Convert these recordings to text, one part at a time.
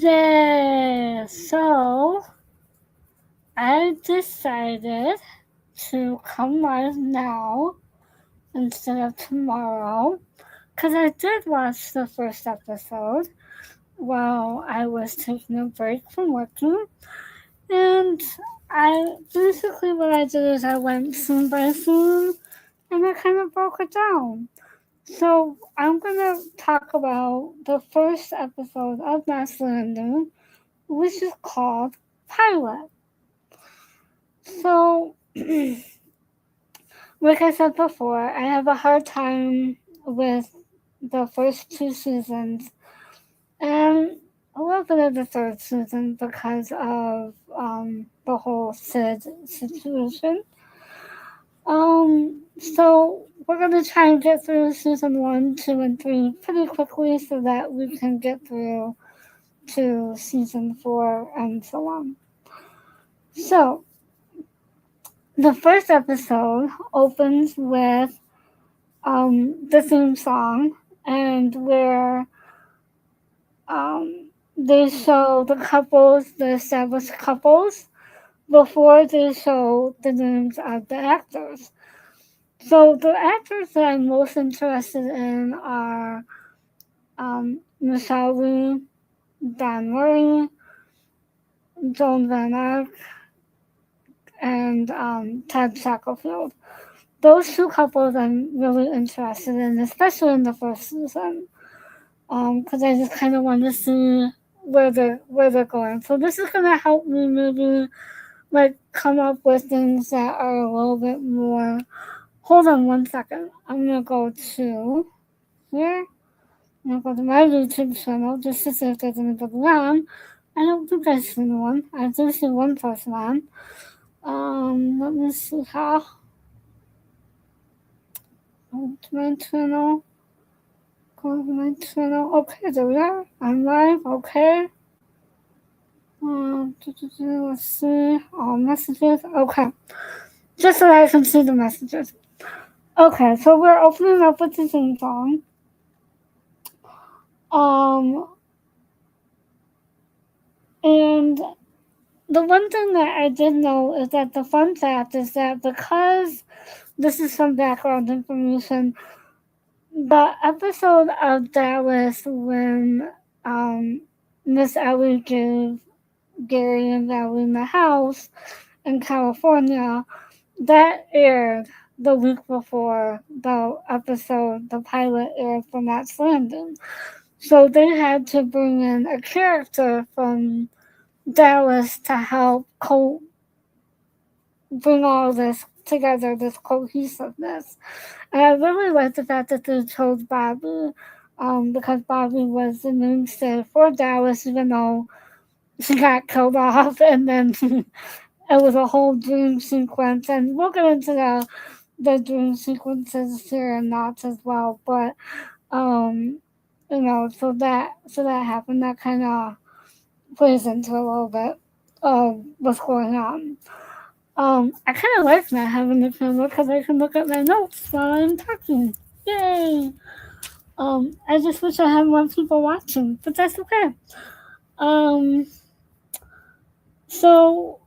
Yeah, so I decided to come live now instead of tomorrow because I did watch the first episode while I was taking a break from working, and I basically what I did is I went scene by scene and I kind of broke it down. So I'm gonna talk about the first episode of Knots Landing, which is called Pilot. So, like I said before, I have a hard time with the first two seasons and a little bit of the third season because of the whole Sid situation. So we're gonna try and get through season 1, 2, and 3 pretty quickly so that we can get through to season 4 and so on. So the first episode opens with the theme song, and where they show the couples, the established couples, before they show the names of the actors. So the actors that I'm most interested in are Michelle Lee, Don Murray, JoanVanArk, and Ted Shackelfield. Those two couples I'm really interested in, especially in the first season, because I just kind of want to see where they're going. So this is gonna help me maybe like come up with things that are a little bit more. Hold on 1 second. I'm gonna go to here. I'm gonna go to my YouTube channel just to see if there's anybody on. I don't think I've seen one. I do see one person on. Let me see how. Go to my channel. Go to my channel. Okay, there we are. I'm live. Okay. Let's see. All messages. Okay. Just so I can see the messages. Okay, so we're opening up with the theme song. And the one thing that I did know is that the fun fact is that because this is some background information, the episode of Dallas when Miss Ellie gave Gary and Valerie the house in California, that aired the week before the episode, the pilot aired for Knots Landing. So they had to bring in a character from Dallas to help bring all this together, this cohesiveness. And I really like the fact that they chose Bobby, because Bobby was the mainstay for Dallas, even though she got killed off, and then it was a whole dream sequence. And we'll get into the dream sequences here and Knots as well. But so that happened. That kind of plays into a little bit of what's going on. I kind of like not having the camera because I can look at my notes while I'm talking. Yay! I just wish I had more people watching, but that's okay. Um, so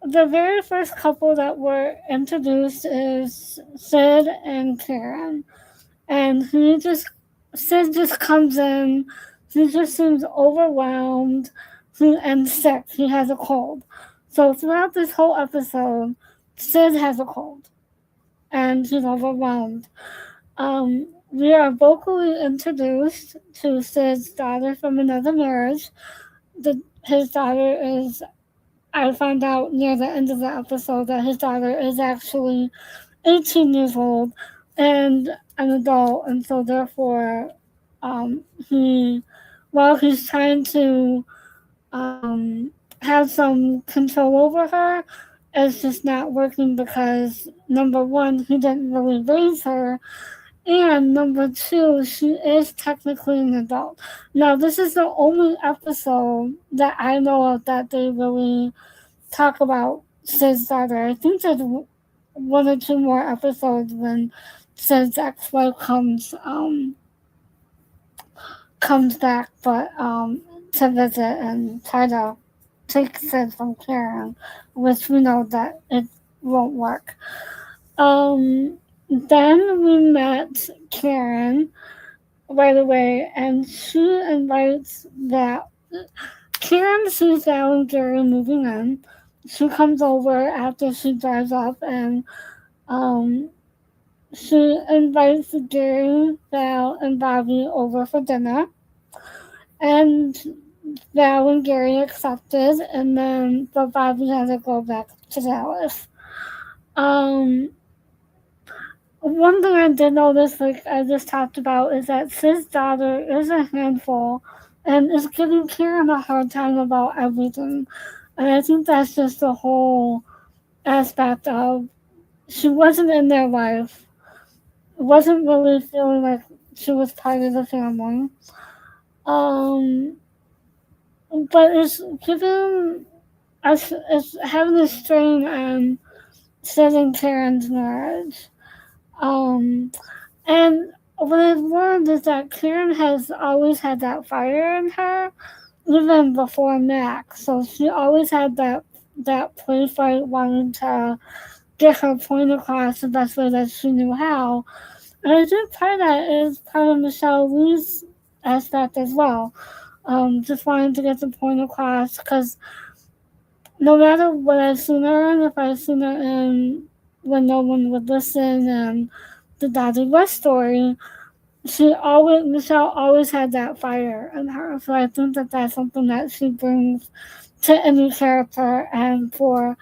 the very first couple that were introduced is Sid and Karen, and Sid just comes in. He just seems overwhelmed and sick. He has a cold. So throughout this whole episode, Sid has a cold, and he's overwhelmed. We are vocally introduced to Sid's daughter from another marriage. His daughter is, I found out near the end of the episode that his daughter is actually 18 years old and an adult, and so therefore, while he's trying to have some control over her, it's just not working because number one, he didn't really raise her, and number two, she is technically an adult. Now, this is the only episode that I know of that they really talk about Sid's daughter. I think there's one or two more episodes when Sid's ex-wife comes back, but to visit and try to take Sid from Karen, which we know that it won't work. Then we met Karen right away, and she invites that Karen sees Val and Gary moving in. She comes over after she drives up, and um, she invites Gary, Val, and Bobby over for dinner. And Val and Gary accepted, and then but Bobby had to go back to Dallas. Um, One thing I did notice, like I just talked about, is that Sid's daughter is a handful and is giving Karen a hard time about everything. And I think that's just the whole aspect of she wasn't in their life, wasn't really feeling like she was part of the family. Um, but it's giving us, it's having a strain on Sid and Karen's marriage. Um, And what I've learned is that Karen has always had that fire in her, even before Max. So she always had that play fight, wanting to get her point across the best way that she knew how. And I think part of that is part of Michelle Lee's aspect as well. Just wanting to get the point across, because no matter what I've seen her in, if I've seen her in When No One Would Listen and the Daddy West story, Michelle always had that fire in her. So I think that that's something that she brings to any character and for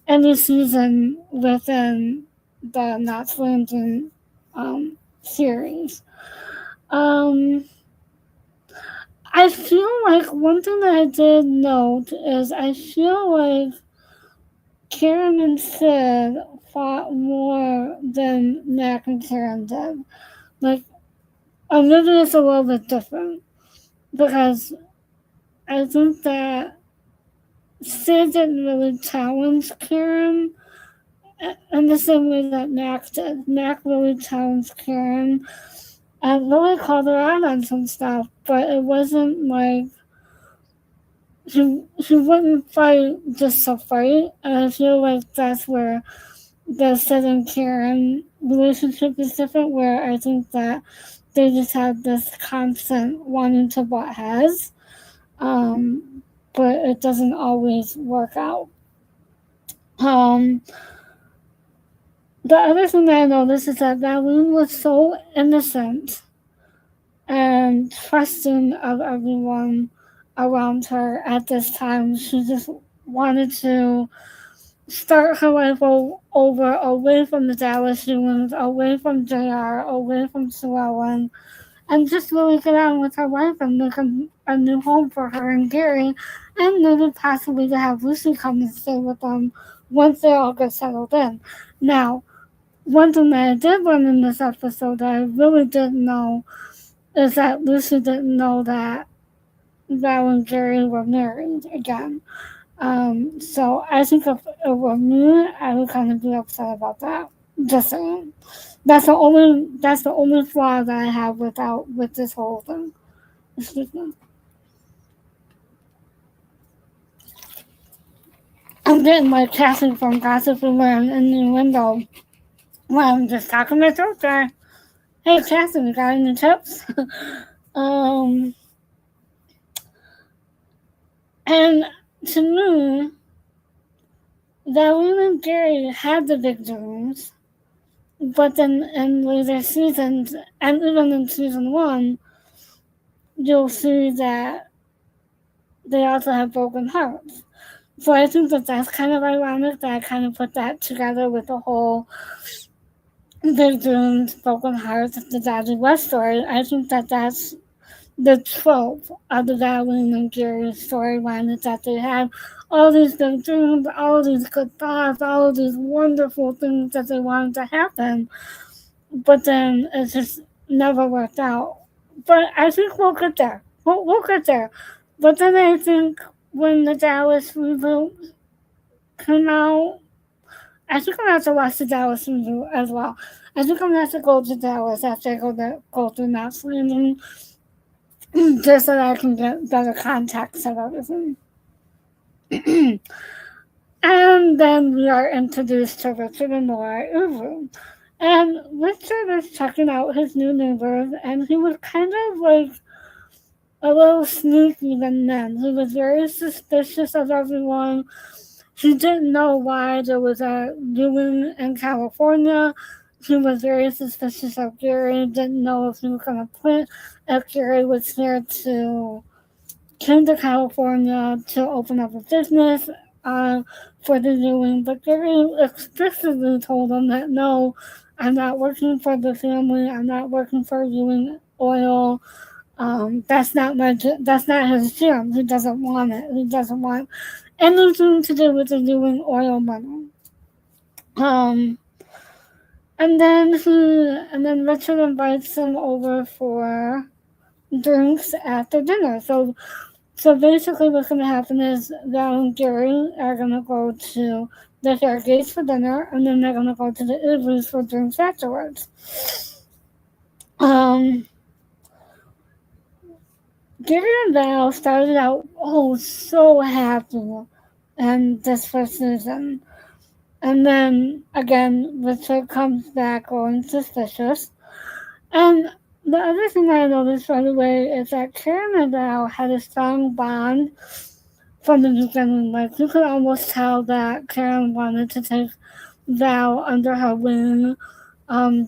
any season within the Knots Landing series. Um, I feel like one thing that I did note is I feel like Karen and Sid fought more than Mac and Karen did. Like, maybe it's a little bit different because I think that Sid didn't really challenge Karen in the same way that Mac did. Mac really challenged Karen and really called her out on some stuff, but it wasn't like she wouldn't fight just to fight. And I feel like that's where the Sid and Karen relationship is different, where I think that they just have this constant wanting to butt heads. But it doesn't always work out. Um, the other thing that I noticed is that Valine was so innocent and trusting of everyone around her at this time. She just wanted to start her life over, away from the Dallas humans, away from JR, away from Sue Ellen, and just really get on with her life and make a new home for her and Gary, and maybe possibly to have Lucy come and stay with them once they all get settled in. Now, one thing that I did learn in this episode that I really didn't know is that Lucy didn't know that Val and Gary were married again. So I think if it were me, I would kind of be upset about that. Just saying. That's the only flaw that I have with this whole thing. Excuse me. I'm getting my Cassie from Gossip Room in the window while I'm just talking my throat dry. Hey Cassie, you got any tips? um and to me, Darlene and Gary had the big dreams, but then in later seasons, and even in season one, you'll see that they also have broken hearts. So I think that that's kind of ironic that I kind of put that together with the whole big dreams, broken hearts, the Daddy West story. I think that that's the trope of the Darlene and Gary storyline, is that they have all these big dreams, all these good thoughts, all of these wonderful things that they wanted to happen, but then it just never worked out. But I think we'll get there. We'll get there. But then I think when the Dallas reboot came out, I think I'm gonna have to watch the Dallas reboot as well. I think I'm gonna have to go to Dallas after I go through Knots Landing just so that I can get better context of everything. And then we are introduced to Richard and Laura Uvu. And Richard is checking out his new neighbors, and he was kind of like a little sneaky than them. He was very suspicious of everyone. He didn't know why there was a viewing in California. He was very suspicious of Gary, didn't know if he was going to quit, if Gary was here to came to California to open up a business for the viewing. But Gary explicitly told him that no, I'm not working for the family. I'm not working for viewing oil. That's not his gym. He doesn't want it. He doesn't want anything to do with the viewing oil money. And then Richard invites him over for drinks after dinner. So basically what's going to happen is Val and Gary are going to go to the Fairgates for dinner, and then they're going to go to the Ivers for drinks afterwards. Gary and Val started out so happy in this first season. And then, again, Richard comes back going suspicious. And the other thing I noticed right away is that Karen and Val had a strong bond from the beginning. Like, you could almost tell that Karen wanted to take Val under her wing,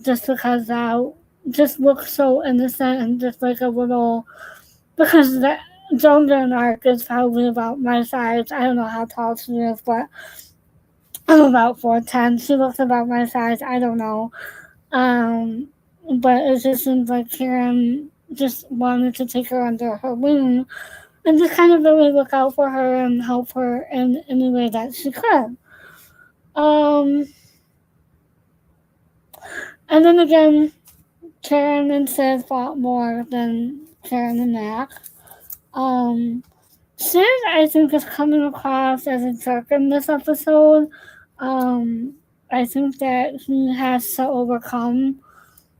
just because Val just looked so innocent and just like a little... Because JoanVanArk is probably about my size. I don't know how tall she is, but I'm about 4'10". She looks about my size. I don't know. But it just seems like Karen just wanted to take her under her wing and just kind of really look out for her and help her in any way that she could. And then again, Karen and Sid fought more than Karen and Mac. Sid, I think, is coming across as a jerk in this episode. I think that he has to overcome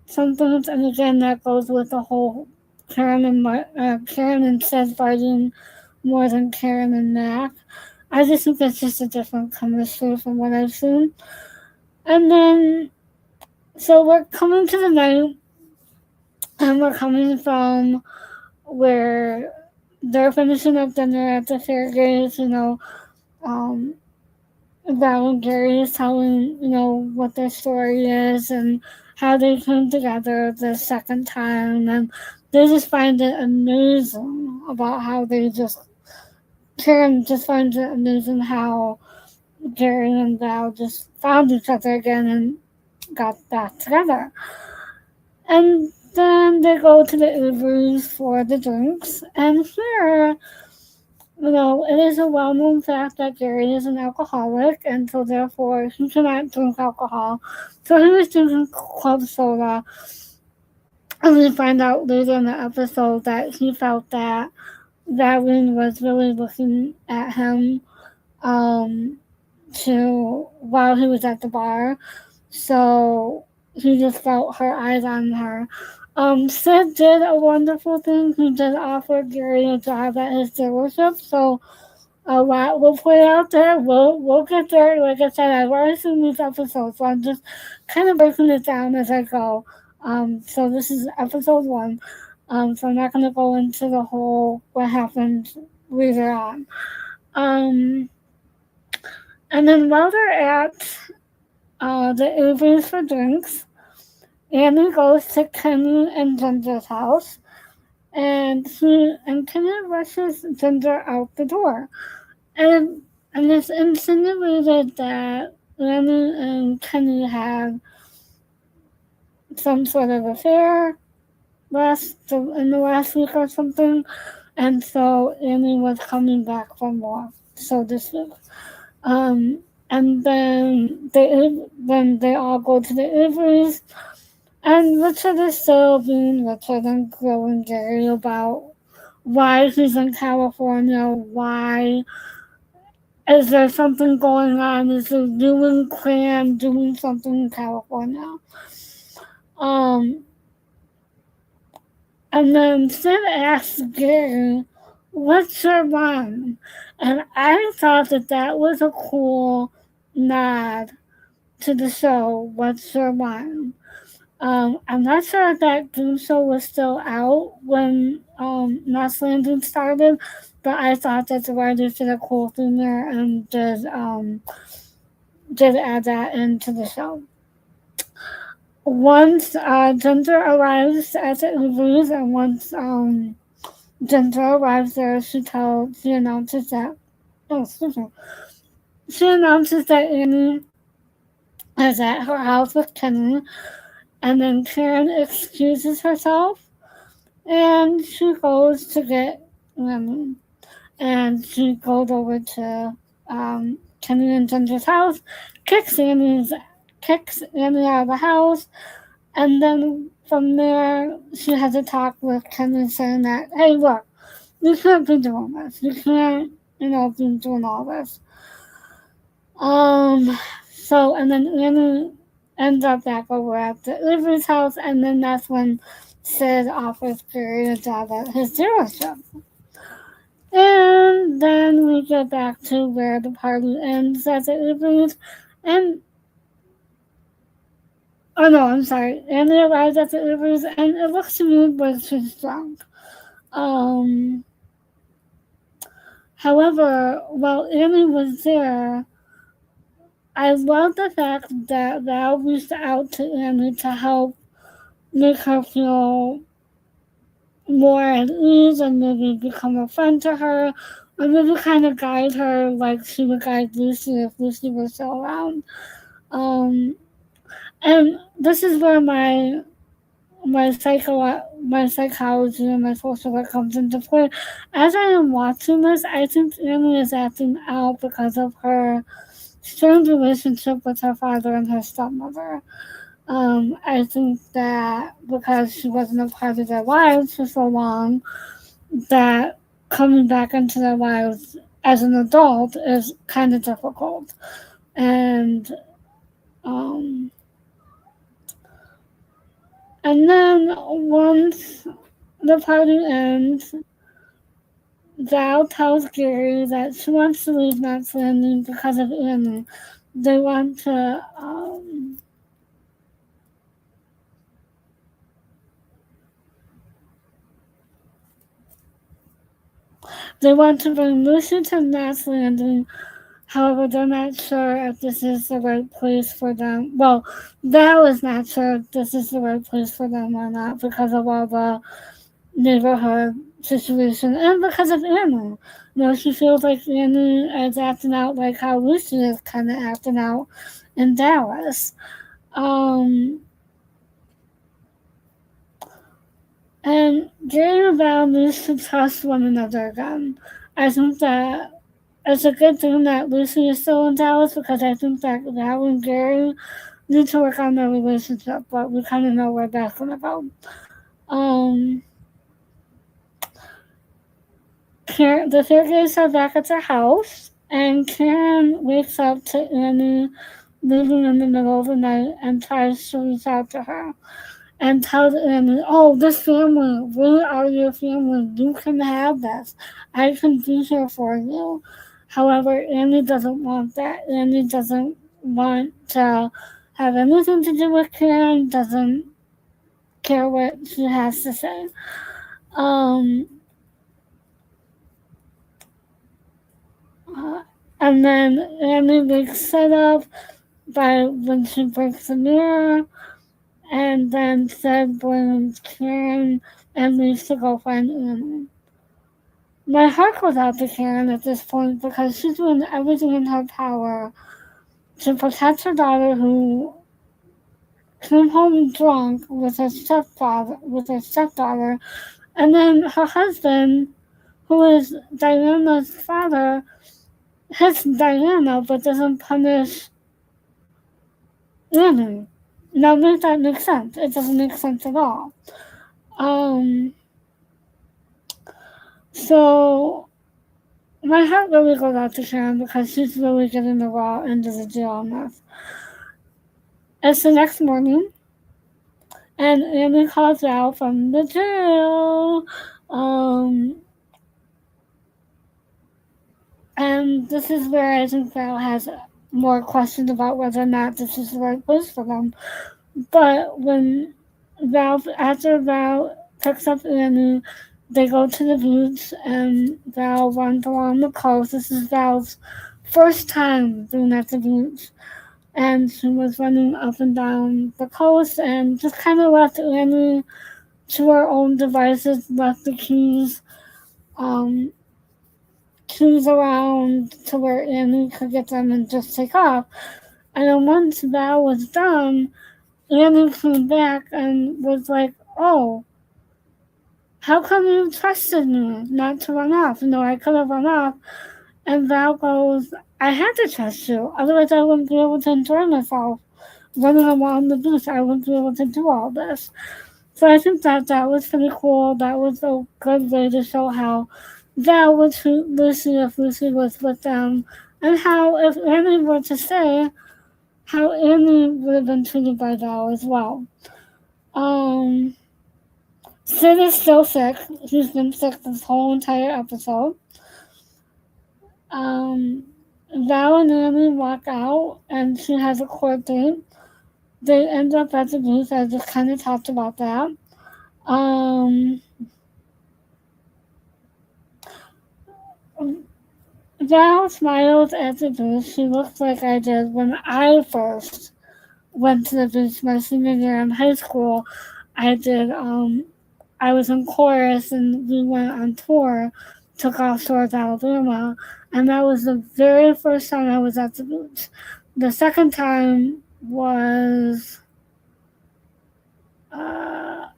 some things, and again, that goes with the whole Karen and Sid fighting more than Karen and Mac. I just think that's just a different chemistry from what I've seen. And then, so we're coming to the night, and we're coming from where they're finishing up dinner at the Fairgates, Val and Gary is telling, what their story is and how they came together the second time, and they just find it amazing about how Karen just finds it amazing how Gary and Val just found each other again and got back together. And then they go to the Ubers for the drinks, and here, it is a well-known fact that Gary is an alcoholic, and so therefore he cannot drink alcohol. So he was drinking club soda, and we find out later in the episode that he felt that Valen was really looking at him while he was at the bar. So he just felt her eyes on her. Sid did a wonderful thing. He did offer Gary a job at his dealership, so a lot will play out there. We'll get there. Like I said, I've already seen these episodes, so I'm just kind of breaking it down as I go. So this is episode 1. So I'm not going to go into the whole what happened later on. And then while they're at the Ubers for drinks, Annie goes to Kenny and Ginger's house, and Kenny rushes Ginger out the door. And it's insinuated that Annie and Kenny had some sort of affair in the last week or something, and so Annie was coming back for more, so to speak. And then they all go to the Ivers, and Richard is still being Richard and grilling Gary about why he's in California, why is there something going on, is the Newman clan doing something in California? And And then Sid asked Gary, "What's your one?" And I thought that was a cool nod to the show, What's Your One? I'm not sure if that game show was still out when Knots Landing started, but I thought that the writers did a cool thing there and did add that into the show. Once Ginger arrives at the Ubers, and once Ginger arrives there, she announces that she announces that Annie is at her house with Kenny, and then Karen excuses herself, and she goes to get Annie, and she goes over to Kenny and Ginger's house, kicks Annie out of the house, and then from there she has a talk with Kenny saying that, hey, look, you can't be doing this. You can't, be doing all this. So, and then Annie ends up back over at the Avery's house, and then that's when Sid offers Gary a job at his dealership. And then we get back to where the party ends at the Avery's, and oh no, I'm sorry. Annie arrives at the Avery's, and it looks to me like she's drunk. However, while Annie was there, I love the fact that Val reached out to Annie to help make her feel more at ease and maybe become a friend to her, or maybe kind of guide her like she would guide Lucy if Lucy was still around. And this is where my psychology and my social work comes into play. As I am watching this, I think Annie is acting out because of her strange relationship with her father and her stepmother. I think that because she wasn't a part of their lives for so long, that coming back into their lives as an adult is kind of difficult. And then once the party ends, Val tells Gary that she wants to leave Knots Landing because of Annie. They want to bring Lucy to Knots Landing. However, they're not sure if this is the right place for them. Well, Val is not sure if this is the right place for them or not because of all the neighborhood situation and because of Annie. She feels like Annie is acting out like how Lucy is kind of acting out in Dallas. And Gary and Val need to trust one another again. I think that it's a good thing that Lucy is still in Dallas because I think that Val and Gary need to work on their relationship, but we kind of know where that's going to go. The Fairgates are back at their house, and Karen wakes up to Annie leaving in the middle of the night and tries to reach out to her and tells Annie, oh, this family, we are your family. You can have this. I can be here for you. However, Annie doesn't want that. Annie doesn't want to have anything to do with Karen, doesn't care what she has to say. And then Annie wakes Sid up by when she breaks the mirror, and then Sid blames Karen and leaves to go find Annie. My heart goes out to Karen at this point because she's doing everything in her power to protect her daughter who came home drunk with her stepdaughter, and then her husband, who is Diana's father, hits Diana but doesn't punish Annie. Now, make that make sense? It doesn't make sense at all. So my heart really goes out to Karen because she's really getting the raw end of the deal on this. It's the next morning, And Annie calls Val from the jail. And this is where I think Val has more questions about whether or not this is the right place for them. But when after Val picks up Annie, they go to the beach and Val runs along the coast. This is Val's first time being at the beach. And she was running up and down the coast and just kind of left Annie to her own devices, left the keys around to where Annie could get them and just take off. And then once Val was done, Annie came back and was like, "Oh, how come you trusted me not to run off? I could have run off." And Val goes, "I had to trust you, otherwise I wouldn't be able to enjoy myself running around the beach. I wouldn't be able to do all this." So I think that was pretty cool. That was a good way to show how Val would treat Lucy if Lucy was with them, and how if Annie were to stay, how Annie would have been treated by Val as well. Sid is still sick. He's been sick this whole entire episode. Val and Annie walk out, and she has a court date. They end up at the booth. I just kind of talked about that. Val smiles at the booth. She looks like I did when I first went to the beach my senior year in high school. I was in chorus and we went on tour to Gulf Shores, Alabama, and that was the very first time I was at the beach. The second time was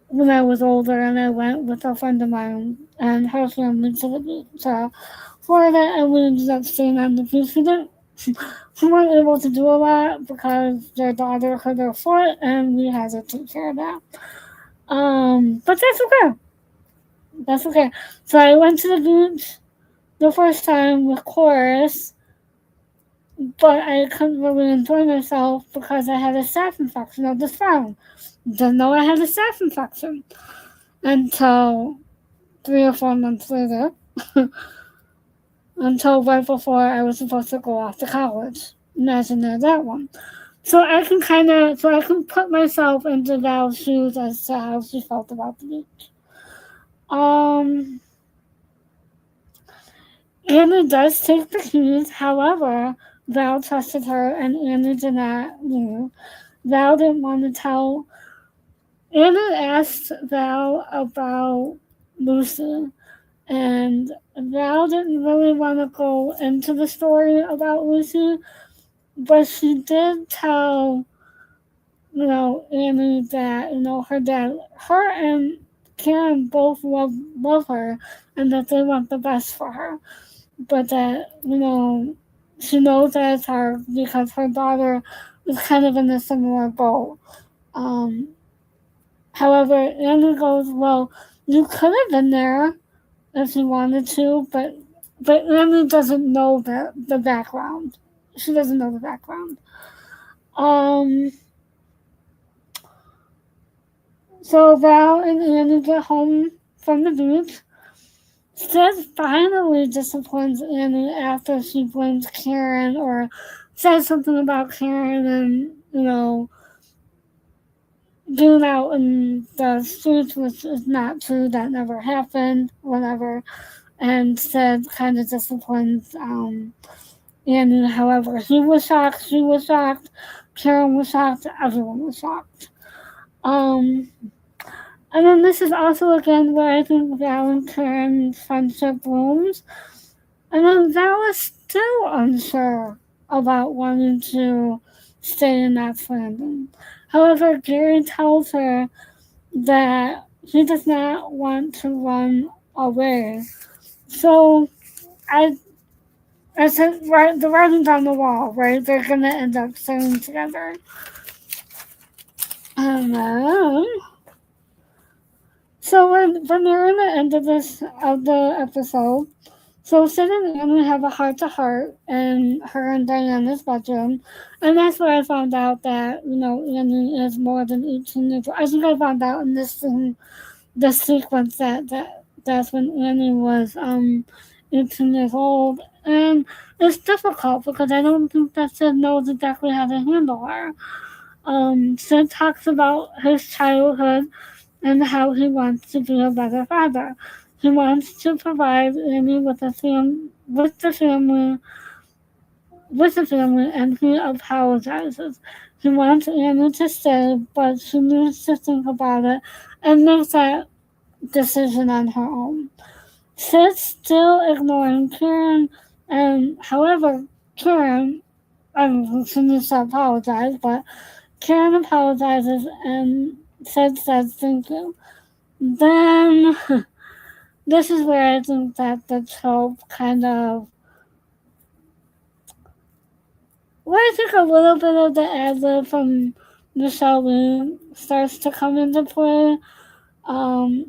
when I was older, and I went with a friend of mine and her family to the beach to Florida, and we ended up staying on the beach. We weren't able to do a lot because their daughter hurt her foot, and we had to take care of that. But that's okay. That's okay. So I went to the beach the first time with chorus, but I couldn't really enjoy myself because I had a staph infection of the spine. Didn't know I had a staph infection until 3 or 4 months later. Until right before I was supposed to go off to college. Imagine that one. So I can put myself into Val's shoes as to how she felt about the beach. Annie does take the keys, however, Val trusted her and Annie did not leave. Val didn't want to tell. Annie asked Val about Lucy, and Val didn't really want to go into the story about Lucy, but she did tell, Annie that, her and Karen both love her and that they want the best for her. But that, she knows that it's hard because her daughter is kind of in a similar boat. However, Annie goes, "Well, you could have been there if you wanted to, but Annie doesn't know the background. She doesn't know the background." So Val and Annie get home from the beach. Sid finally disciplines Annie after she blames Karen or says something about Karen and, being out in the streets, which is not true. That never happened, whatever. And Sid kind of disciplines Annie. However, he was shocked, she was shocked, Karen was shocked, everyone was shocked. And then this is also again where I think Val and Karen's friendship blooms. And then Val is still unsure about wanting to stay in Knots Landing. However, Gary tells her that he does not want to run away. So I said, right, the writing's on the wall, right? They're gonna end up staying together. And then, so we're nearing the end of the episode. So Sid and Annie have a heart-to-heart in her and Diana's bedroom, and that's where I found out that, Annie is more than 18 years old. I think I found out in this sequence that's when Annie was 18 years old, and it's difficult because I don't think that Sid knows exactly how to handle her. Sid talks about his childhood and how he wants to be a better father. He wants to provide Annie with the family, and he apologizes. He wants Annie to stay, but she needs to think about it and make that decision on her own. Sid's still ignoring Karen, and however, Karen, I mean, she needs to apologize, but Karen apologizes and Sid says thank you. Then this is where I think that the trope kind of, where I think a little bit of the ad-lib from Michelle Lee starts to come into play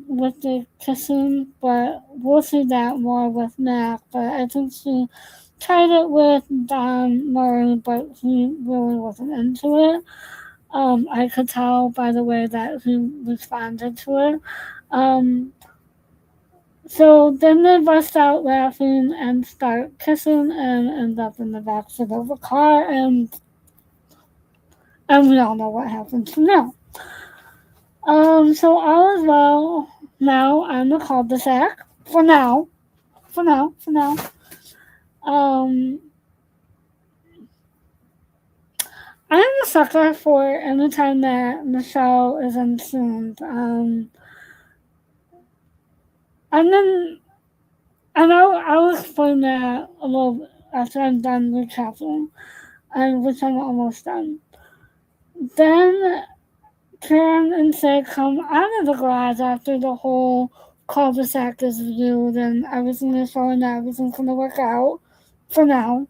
with the kissing, but we'll see that more with Mac. But I think she tried it with Don Murray, but he really wasn't into it. I could tell by the way that he responded to it. Um, So then they bust out laughing and start kissing and end up in the backseat of a car, and we all know what happens from there. So all is well now on the cul-de-sac. For now. For now. Um, I'm a sucker for any time that Michelle is in scenes. And then, I'll explain that a little bit after I'm done recapping, and which I'm almost done. Then Karen and Sid come out of the garage after the whole cul-de-sac is viewed and everything is showing that everything's gonna work out for now.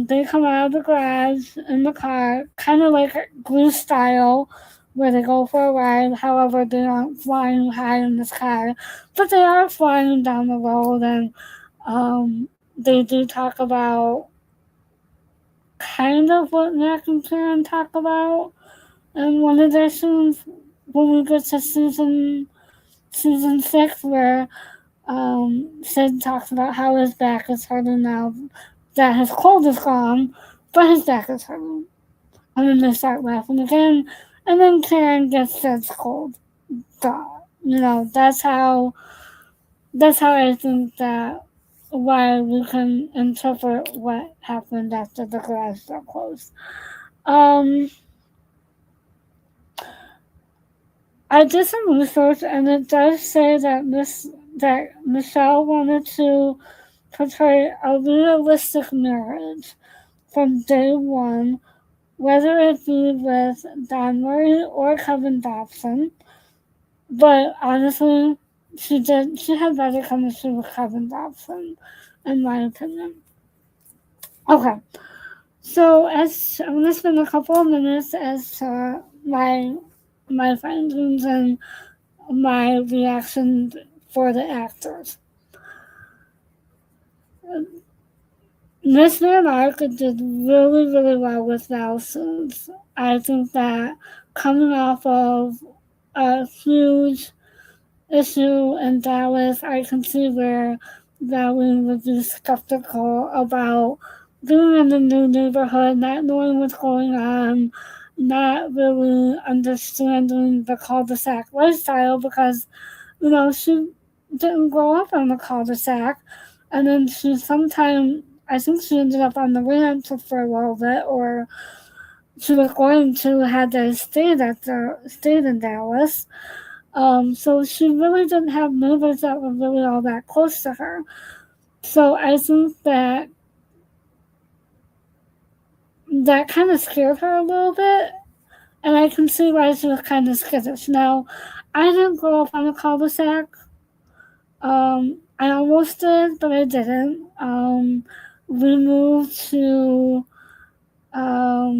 They come out of the garage in the car, kind of like Glue style, where they go for a ride. However, they aren't flying high in the sky, but they are flying down the road, and they do talk about kind of what Mac and Karen talk about in one of their scenes when we get to season 6, where Sid talks about how his back is hurting now that his cold is gone, but his back is hurting. And then they start laughing again, and then Karen gets Sid's cold. Duh. That's how I think that why we can interpret what happened after the garage door closed. Um, I did some research, and it does say that Michelle wanted to portray a realistic marriage from day one, whether it be with Don Murray or Kevin Dobson. But honestly, she had better chemistry with Kevin Dobson, in my opinion. Okay, so as I'm gonna spend a couple of minutes as my findings and my reaction for the actors. Miss VanArk did really, really well with Nelson's. I think that coming off of a huge issue in Dallas, I can see where Valley would be skeptical about being in the new neighborhood, not knowing what's going on, not really understanding the cul-de-sac lifestyle because, she didn't grow up on the cul-de-sac. And then I think she ended up on the ranch for a little bit, or she was going to had they stayed in Dallas. So she really didn't have neighbors that were really all that close to her. So I think that kind of scared her a little bit, and I can see why she was kind of skittish. Now, I didn't grow up on a cul-de-sac. I almost did, but I didn't. We moved to a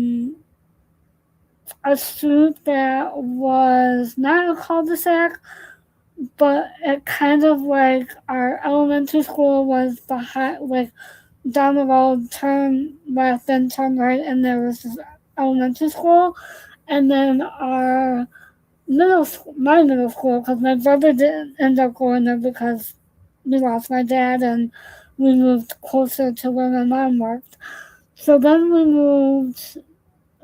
street that was not a cul-de-sac, but it kind of like our elementary school was behind, like down the road, turn left, then turn right, and there was this elementary school, and then our my middle school, because my brother didn't end up going there because we lost my dad and we moved closer to where my mom worked. So then we moved.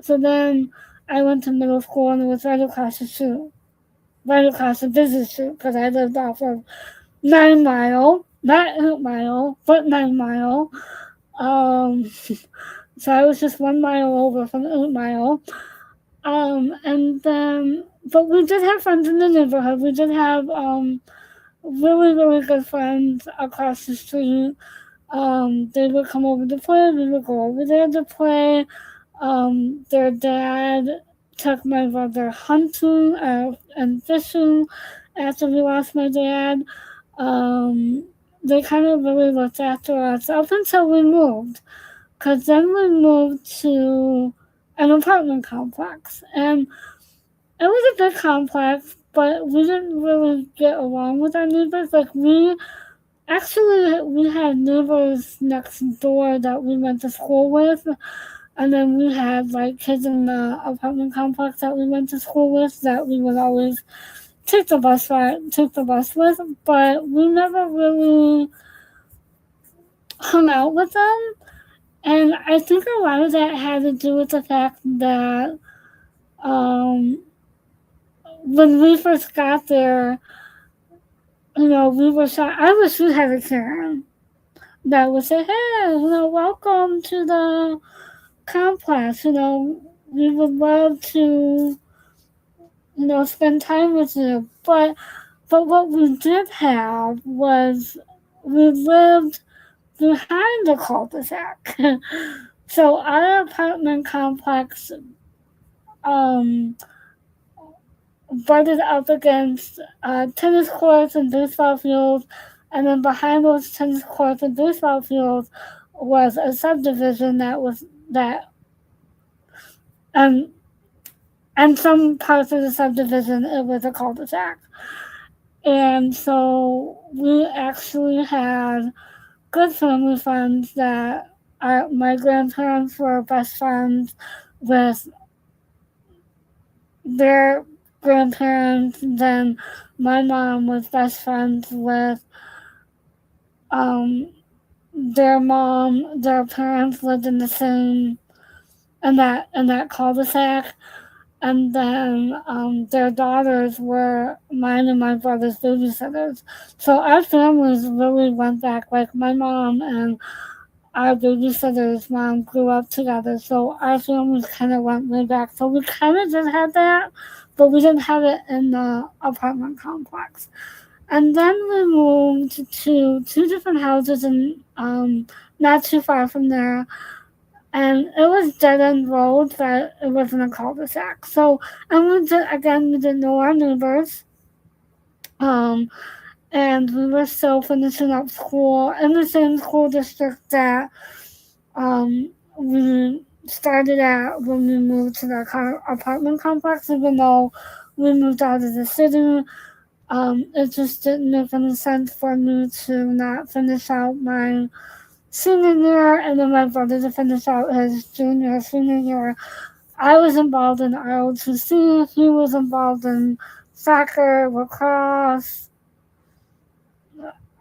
So then I went to middle school and it was right across the street, right across the business street, because I lived off of 9 Mile, not 8 Mile, but 9 Mile. Um, so I was just 1 mile over from 8 Mile. And then, but we did have friends in the neighborhood. We did have really, really good friends across the street. They would come over to play. We would go over there to play. Their dad took my brother hunting and fishing after we lost my dad. Um, they kind of really looked after us up until we moved. Because then we moved to an apartment complex. And it was a big complex, but we didn't really get along with our neighbors. Like, we had neighbors next door that we went to school with, and then we had like kids in the apartment complex that we went to school with that we would always take the bus with, but we never really hung out with them. And I think a lot of that had to do with the fact that um, when we first got there, we were shy. I wish we had a Karen that would say, "Hey, welcome to the complex. We would love to, spend time with you." But what we did have was we lived behind the cul-de-sac. So our apartment complex um, butted up against tennis courts and baseball fields, and then behind those tennis courts and baseball fields was a subdivision that um, and some parts of the subdivision it was a cul-de-sac. And so we actually had good family friends that my grandparents were best friends with their grandparents. Then my mom was best friends with um, their mom. Their parents lived in the same in that cul-de-sac. And then their daughters were mine and my brother's babysitters. So our families really went back. Like my mom and our babysitter's mom grew up together, so our families kind of went way back. So we kind of did have that, but we didn't have it in the apartment complex. And then we moved to two different houses and not too far from there, and it was dead end roads, but it wasn't a cul-de-sac. So, and we didn't know our neighbors. Um, and we were still finishing up school in the same school district that we started at when we moved to the apartment complex, even though we moved out of the city. It just didn't make any sense for me to not finish out my senior year and then my brother to finish out his senior year. I was involved in ROTC, he was involved in soccer, lacrosse.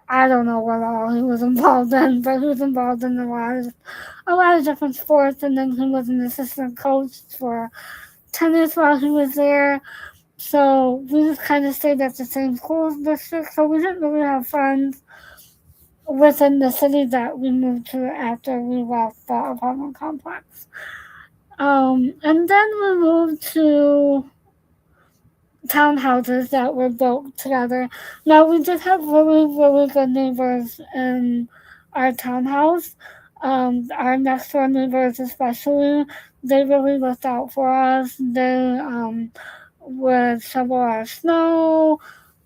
I don't know what all he was involved in, but he was involved in a lot of different sports, and then he was an assistant coach for tennis while he was there. So we just kind of stayed at the same school district, so we didn't really have friends within the city that we moved to after we left the apartment complex. And then we moved to townhouses that were built together. Now we did have really, really good neighbors in our townhouse. Our next door neighbors, especially, they really looked out for us. They would shovel our snow.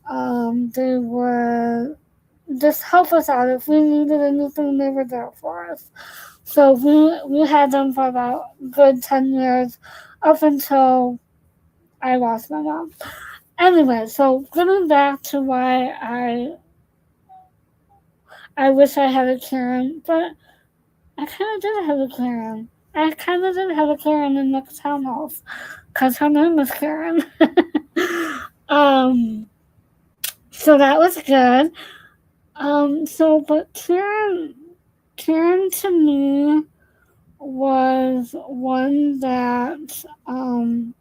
They would just help us out if we needed anything. They were there for us. So we had them for about good 10 years, up until I lost my mom. Anyway, so getting back to why I wish I had a Karen, but I kind of did have a Karen. I kind of did have a Karen in the townhouse because her name was Karen. um, so that was good. But Karen to me was one that um,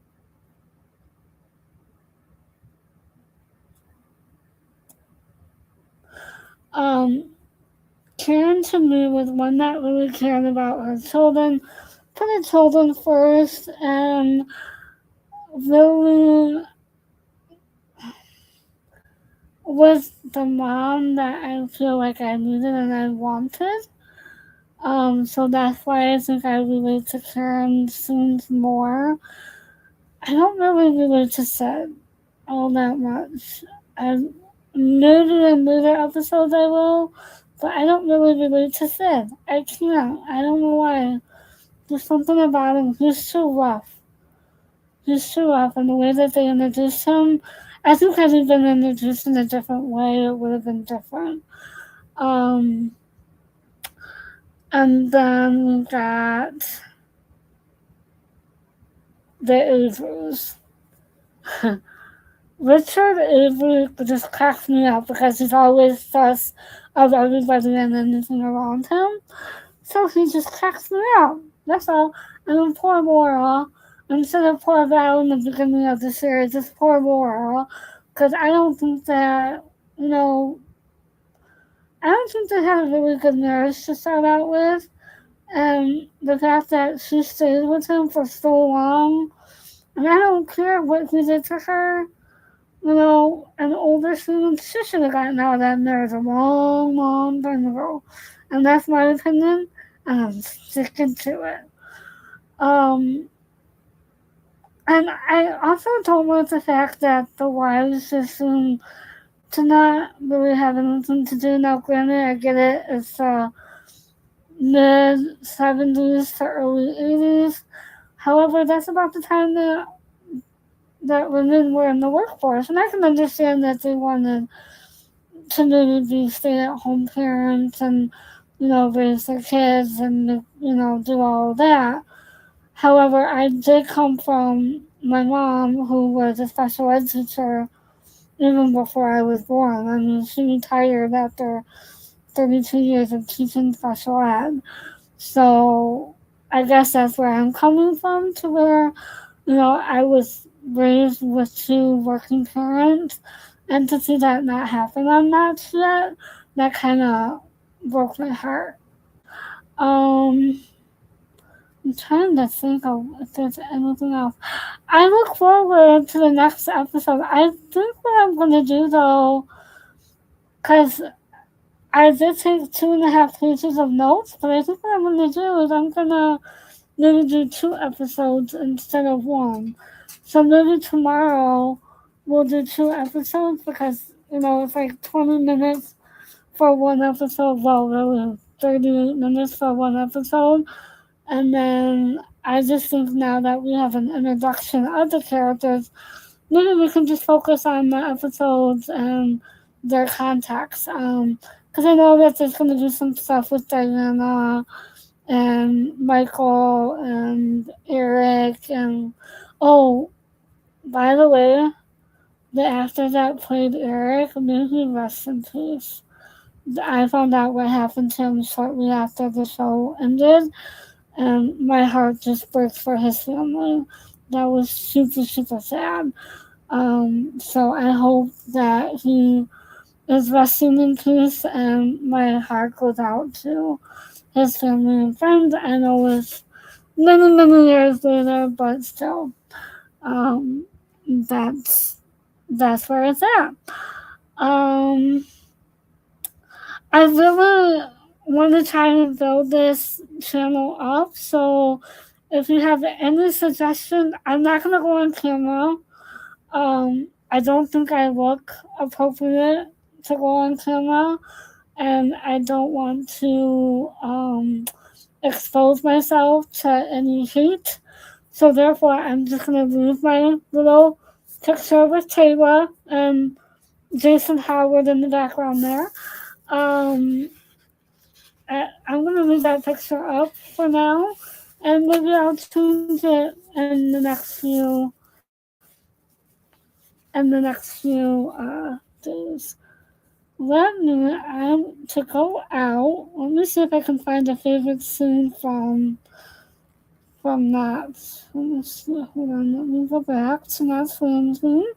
Karen to me was one that really cared about her children, put her children first, and really was the mom that I feel like I needed and I wanted. So that's why I think I relate to Karen Soon's more. I don't really relate to Sid all that much. I maybe in later episodes I will, but I don't really relate to Sid. I can't. I don't know why. There's something about him. He's too rough. He's too rough, and the way that they introduced him, I think had he been introduced in a different way, it would have been different. Um, and then we got the Avery's. Richard Avery just cracks me up because he's always fuss of everybody and anything around him. So he just cracks me up. That's all. And then poor Laura, instead of poor Val in the beginning of the series, it's poor Laura. Because I don't think that, you know, I don't think they had a really good marriage to start out with. And the fact that she stayed with him for so long, and I don't care what he did to her, an older student, she should have gotten out of that marriage a long, long time ago. And that's my opinion, and I'm sticking to it. And I also don't like the fact that the wives just seem to not really have anything to do. Now, granted, I get it, it's mid 70s to early 80s. However, that's about the time that women were in the workforce, and I can understand that they wanted to maybe be stay-at-home parents and raise their kids and do all of that. However, I did come from my mom, who was a special ed teacher even before I was born. I mean, she retired after 32 years of teaching special ed. So I guess that's where I'm coming from, to where I was raised with two working parents, and to see that not happen on that set, that kind of broke my heart. Um, I'm trying to think of if there's anything else. I look forward to the next episode. I think what I'm going to do, though, because I did take 2.5 pages of notes, but I think what I'm going to do is I'm going to maybe do 2 episodes instead of 1. So maybe tomorrow we'll do 2 episodes because, it's like 20 minutes for 1 episode. Well, really, 38 minutes for 1 episode. And then I just think now that we have an introduction of the characters, maybe we can just focus on the episodes and their context. Because I know that there's going to be some stuff with Diana and Michael and Eric and oh, by the way, the actor that played Eric, may he rest in peace. I found out what happened to him shortly after the show ended, and my heart just breaks for his family. That was super, super sad. So I hope that he is resting in peace, and my heart goes out to his family and friends. I know it's many, many years later, but still, um, that's where it's at. Um, I really want to try and build this channel up, so if you have any suggestions, I'm not gonna go on camera. I don't think I look appropriate to go on camera, and I don't want to expose myself to any hate. So therefore, I'm just gonna leave my little picture with Taylor and Jason Howard in the background there. Um, I'm gonna leave that picture up for now, and maybe I'll change it in the next days. Let me to go out. Let me see if I can find a favorite scene from that. Let me see. Hold on. Let me go back to Knots Landing,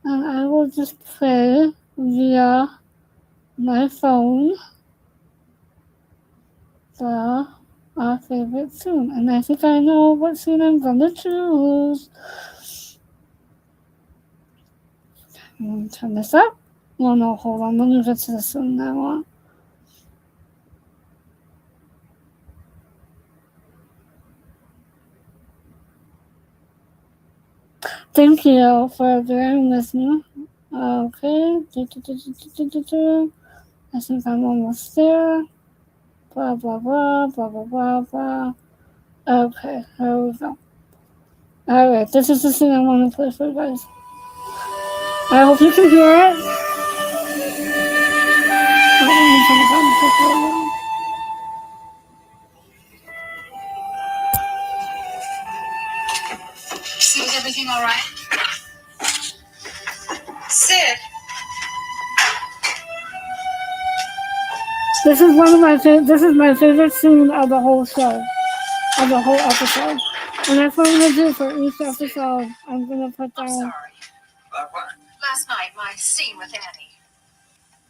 and I will just play via my phone the our favorite scene. And I think I know what scene I'm gonna choose. Turn this up. No, hold on. Let me get to the scene now. Thank you for bearing with me. Okay. I think I'm almost there. Blah, blah, blah, blah, blah, blah, blah. Okay, here we go. Alright, this is the scene I want to play for you guys. I hope you can hear it. Sid, is everything all right? Sid. This is my favorite scene of the whole show, of the whole episode. And that's what I'm gonna do for each episode. I'm gonna put down. I'm sorry. What? Last night, my scene with Annie.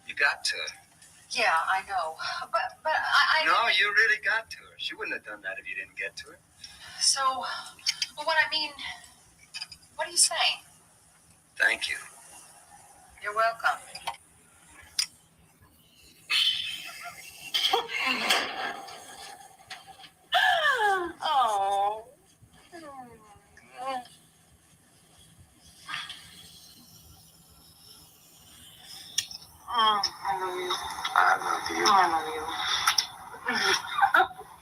You got to her. Yeah, I know. But I No, you really got to her. She wouldn't have done that if you didn't get to her. So, well, what I mean, what are you saying? Thank you. You're welcome. Oh. I love you. I love you. I love you.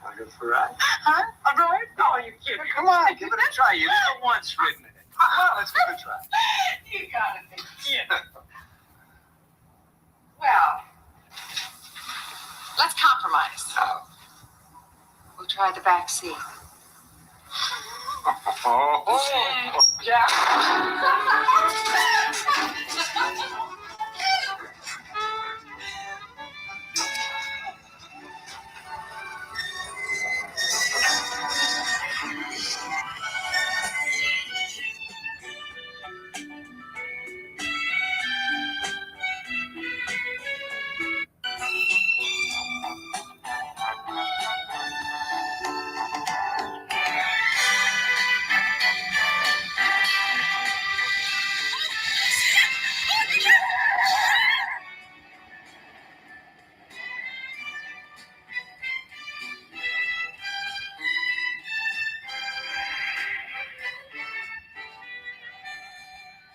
Want to go for a ride? Huh? A ride? Oh, you're cute. Come on, give it a try. You've never once ridden in it. Come on, let's give it a try. You gotta be kidding. Well, let's compromise. How? We'll try the back seat. Oh, yeah.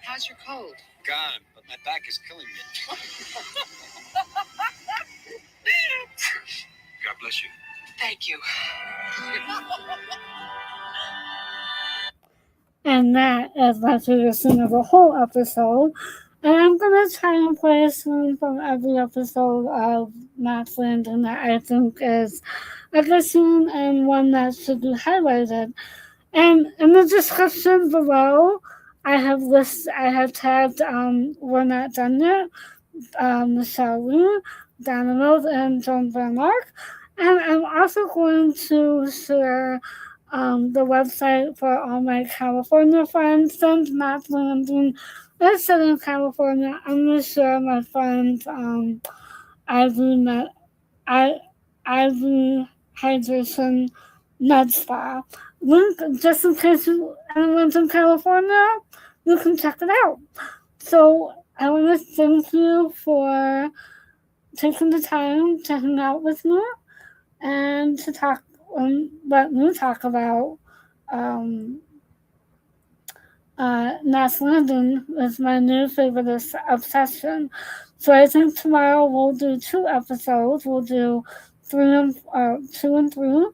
How's your cold? gone, but my back is killing me. God bless you. Thank you. And that is my favorite scene of the whole episode. And I'm gonna try and play a scene from every episode of Knots Landing that I think is a good scene and one that should be highlighted. And in the description below, I have tagged We're Not Done Yet, Michelle Lee, Donna Mills, and JoanVanArk. And I'm also going to share the website for all my California friends. Since Knots Landing is Southern California, I'm going to share my friend Ivy, Ivy Hydration Med Spa. Link, just in case anyone's in California, you can check it out. So I want to thank you for taking the time to hang out with me and to talk and let me talk about Knots Landing is my new favorite obsession. So I think tomorrow we'll do 2 episodes. We'll do 2 and 3.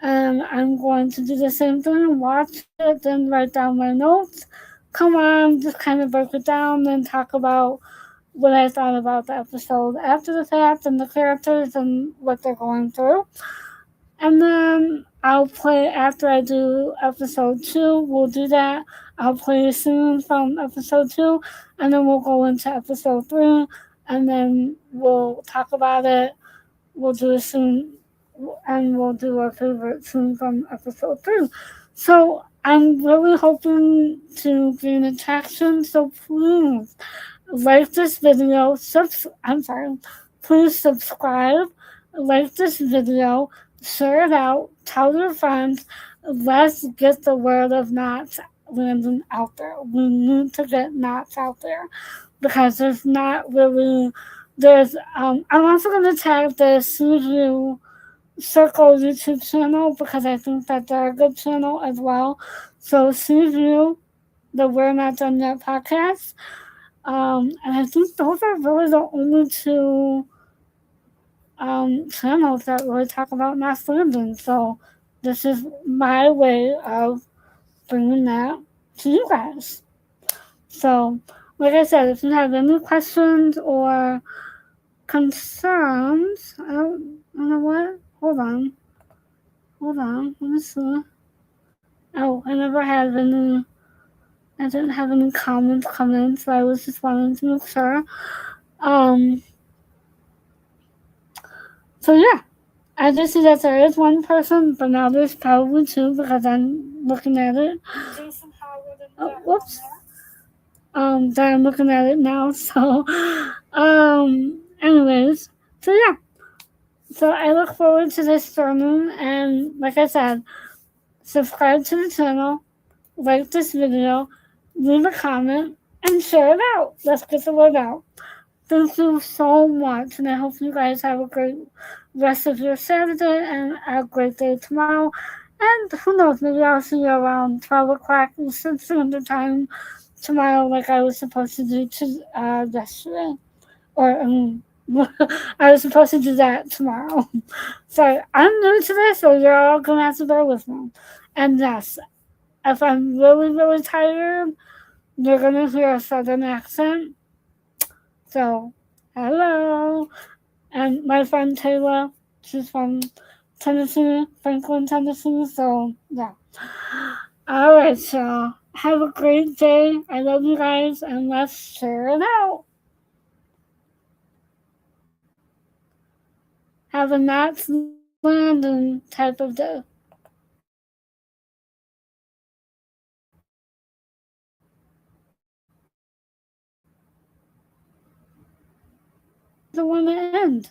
And I'm going to do the same thing, watch it, then write down my notes, come on, just kind of break it down and talk about what I thought about the episode after the fact and the characters and what they're going through. And then I'll play after I do episode 2. We'll do that. I'll play a scene from episode 2, and then we'll go into episode 3, and then we'll talk about it. We'll do a scene, and we'll do our favorite scene from episode 3. So I'm really hoping to gain attraction. So please like this video. Please subscribe. Like this video. Share it out. Tell your friends. Let's get the word of Knots Landing out there. We need to get Knots out there because there's not really. I'm also going to tag the Suzu Circle YouTube channel because I think that they're a good channel as well. So Suzu, the We're Not Done Yet podcast. And I think those are really the only two channels that really talk about Knots Landing. So this is my way of bringing that to you guys. So, like I said, if you have any questions or concerns, I don't know what. Hold on. Let me see. Oh, I didn't have any comments come in, so I was just wanting to make sure. So yeah, I just see that there is one person, but now there's probably two because I'm looking at it. Jason Howard and Whoops. That I'm looking at it now. So, anyways, so yeah. So I look forward to this sermon, and like I said, subscribe to the channel, like this video, leave a comment, and share it out. Let's get the word out. Thank you so much, and I hope you guys have a great rest of your Saturday and a great day tomorrow. And who knows, maybe I'll see you around 12 o'clock Eastern Standard Time tomorrow, like I was supposed to do yesterday. Or, I was supposed to do that tomorrow. So I'm new to this, so you're all going to have to bear with me. And yes, if I'm really, really tired, you're going to hear a southern accent. So, hello. And my friend Taylor, she's from Tennessee, Franklin, Tennessee. So, yeah. All right, y'all. Have a great day. I love you guys, and let's share it out. Have a Knots Landing type of day. The one to end.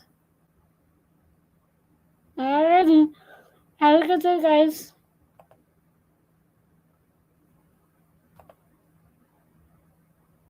Alrighty. Have a good day, guys.